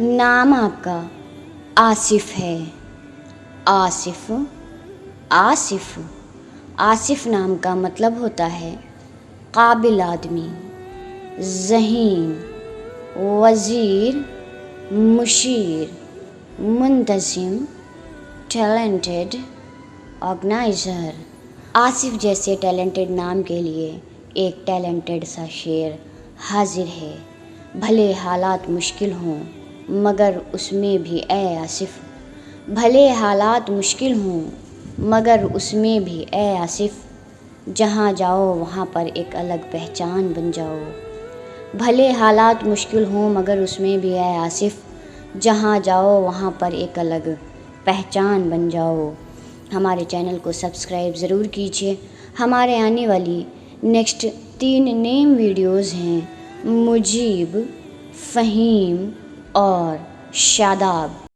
نام آپ کا آصف ہے۔ آصف آصف آصف نام کا مطلب ہوتا ہے قابل آدمی، ذہین، وزیر، مشیر، منتظم، ٹیلنٹڈ، آرگنائزر۔ آصف جیسے ٹیلنٹڈ نام کے لیے ایک ٹیلنٹڈ سا شعر حاضر ہے۔ بھلے حالات مشکل ہوں مگر اس میں بھی اے آصف، بھلے حالات مشکل ہوں مگر اس میں بھی اے آصف، جہاں جاؤ وہاں پر ایک الگ پہچان بن جاؤ۔ بھلے حالات مشکل ہوں مگر اس میں بھی اے آصف، جہاں جاؤ وہاں پر ایک الگ پہچان بن جاؤ۔ ہمارے چینل کو سبسکرائب ضرور کیجیے۔ ہمارے آنے والی نیکسٹ 3 نیم ویڈیوز ہیں مجیب، فہیم اور شاداب۔